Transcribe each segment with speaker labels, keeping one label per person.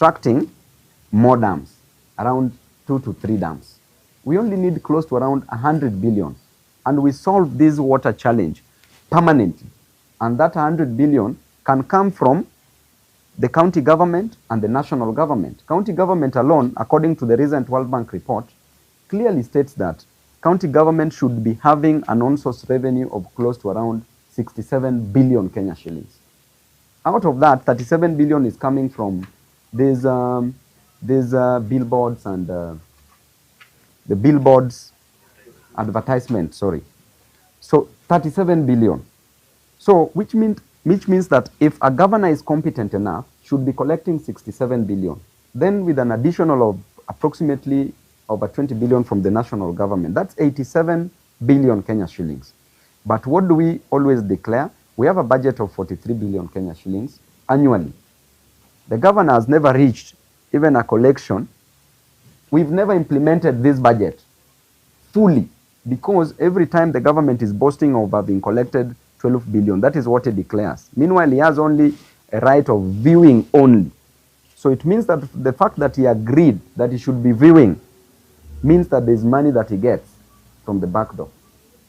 Speaker 1: constructing more dams, around 2 to 3 dams. We only need close to around 100 billion. And we solve this water challenge permanently. And that 100 billion can come from the county government and the national government. County government alone, according to the recent World Bank report, clearly states that county government should be having an on-source revenue of close to around 67 billion Kenya shillings. Out of that, 37 billion is coming from these billboards and the billboards advertisement, sorry. So 37 billion. So which means that if a governor is competent enough, should be collecting 67 billion. Then with an additional of approximately over 20 billion from the national government, that's 87 billion Kenya shillings. But what do we always declare? We have a budget of 43 billion Kenya shillings annually. The governor has never reached even a collection. We've never implemented this budget fully, because every time the government is boasting of having collected 12 billion, that is what he declares. Meanwhile, he has only a right of viewing only. So it means that the fact that he agreed that he should be viewing means that there's money that he gets from the back door.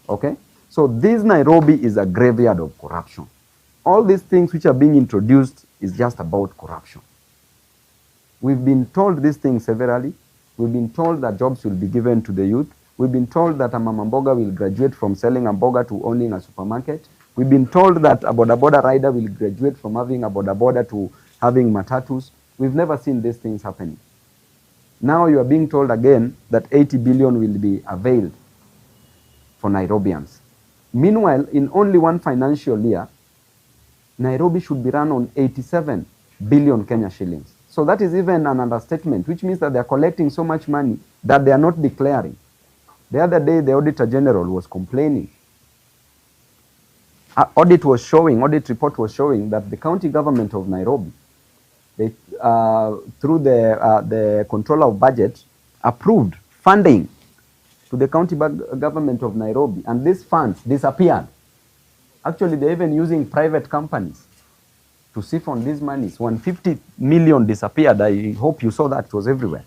Speaker 1: Okay? So this Nairobi is a graveyard of corruption. All these things which are being introduced is just about corruption. We've been told these things severally. We've been told that jobs will be given to the youth. We've been told that a mama mboga will graduate from selling a mboga to owning a supermarket. We've been told that a boda boda rider will graduate from having a boda boda to having matatus. We've never seen these things happening. Now you are being told again that 80 billion will be availed for Nairobians. Meanwhile, in only one financial year, Nairobi should be run on 87 billion Kenya shillings. So that is even an understatement, which means that they are collecting so much money that they are not declaring. The other day, the Auditor General was complaining. Audit report was showing that the county government of Nairobi, through the controller of budget, approved funding to the county government of Nairobi, and these funds disappeared. Actually, they're even using private companies to siphon these monies. 150 million disappeared. I hope you saw that. It was everywhere.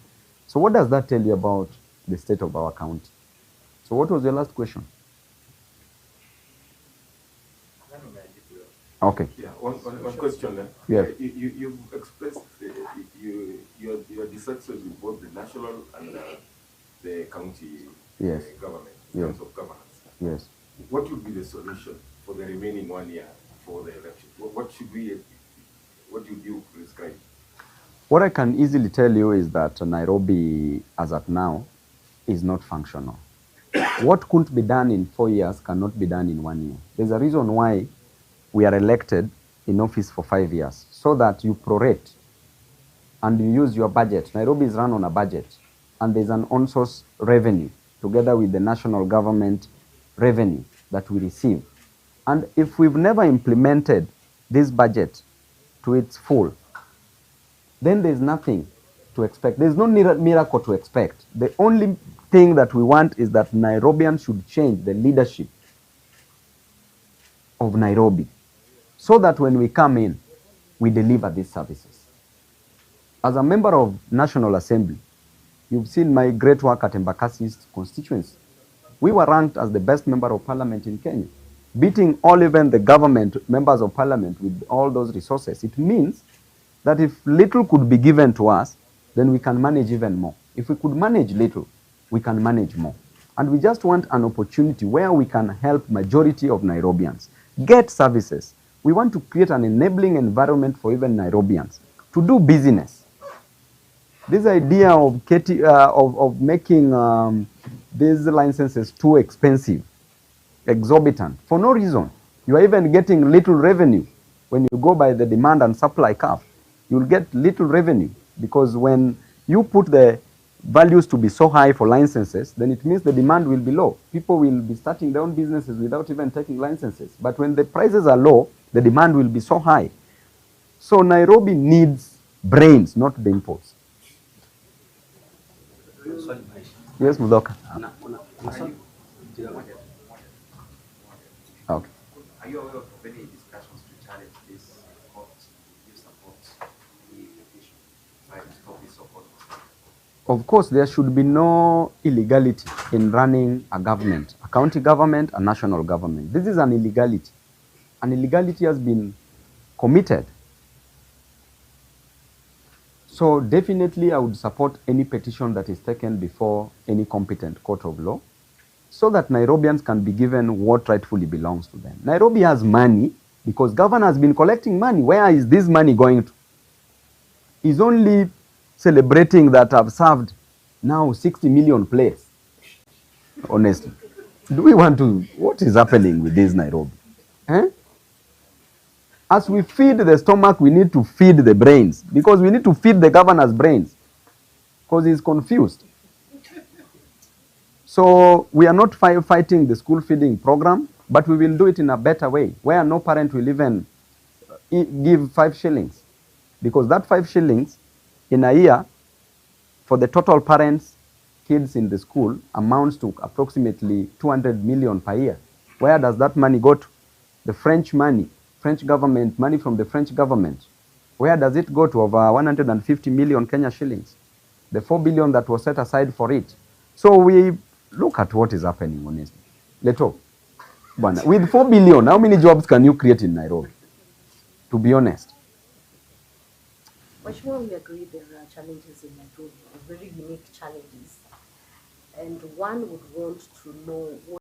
Speaker 1: So what does that tell you about the state of our county? So what was your last question? Okay.
Speaker 2: Yeah, one question.
Speaker 1: Yes.
Speaker 2: You've expressed your dissatisfaction with both the national and the county government in terms of governance.
Speaker 1: Yes.
Speaker 2: What would be the solution for the remaining 1 year for the election? What would you prescribe?
Speaker 1: What I can easily tell you is that Nairobi, as at now, is not functional. What couldn't be done in 4 years cannot be done in 1 year. There's a reason why we are elected in office for 5 years, so that you prorate and you use your budget. Nairobi is run on a budget, and there's an on-source revenue together with the national government revenue that we receive. And if we've never implemented this budget to its full, then there's nothing to expect. There's no miracle to expect. The only thing that we want is that Nairobians should change the leadership of Nairobi, so that when we come in, we deliver these services. As a member of National Assembly, you've seen my great work at Embakasi's constituency. We were ranked as the best member of parliament in Kenya, beating all even the government members of parliament with all those resources. It means that if little could be given to us, then we can manage even more. If we could manage little, we can manage more. And we just want an opportunity where we can help majority of Nairobians get services. We want to create an enabling environment for even Nairobians to do business. This idea of making these licenses too expensive, exorbitant, for no reason. You are even getting little revenue. When you go by the demand and supply curve, you'll get little revenue, because when you put the values to be so high for licenses, then it means the demand will be low. People will be starting their own businesses without even taking licenses. But when the prices are low, the demand will be so high. So Nairobi needs brains, not the impulse. Yes, Mudoka. Okay.
Speaker 3: Are you aware of any discussions to challenge this court? You support the petition by
Speaker 2: support?
Speaker 1: Of course, there should be no illegality in running a government, a county government, a national government. This is an illegality. An illegality has been committed. So definitely I would support any petition that is taken before any competent court of law so that Nairobians can be given what rightfully belongs to them. Nairobi has money because governor has been collecting money. Where is this money going to? He's only celebrating that I've served now 60 million plays. Honestly. Do we want to, what is happening with this Nairobi? Eh? As we feed the stomach, we need to feed the brains because we need to feed the governor's brains because he's confused. So we are not fighting the school feeding program, but we will do it in a better way where no parent will even give 5 shillings because that 5 shillings in a year for the total parents, kids in the school amounts to approximately 200 million per year. Where does that money go to? The French money, French government, money from the French government. Where does it go to? Over 150 million Kenya shillings. The 4 billion that was set aside for it. So we look at what is happening, honestly. Leto, with 4 billion, how many jobs can you create in Nairobi? To be honest.
Speaker 3: Mheshimiwa, we agree there are challenges in Nairobi, very unique challenges. And one would want to know what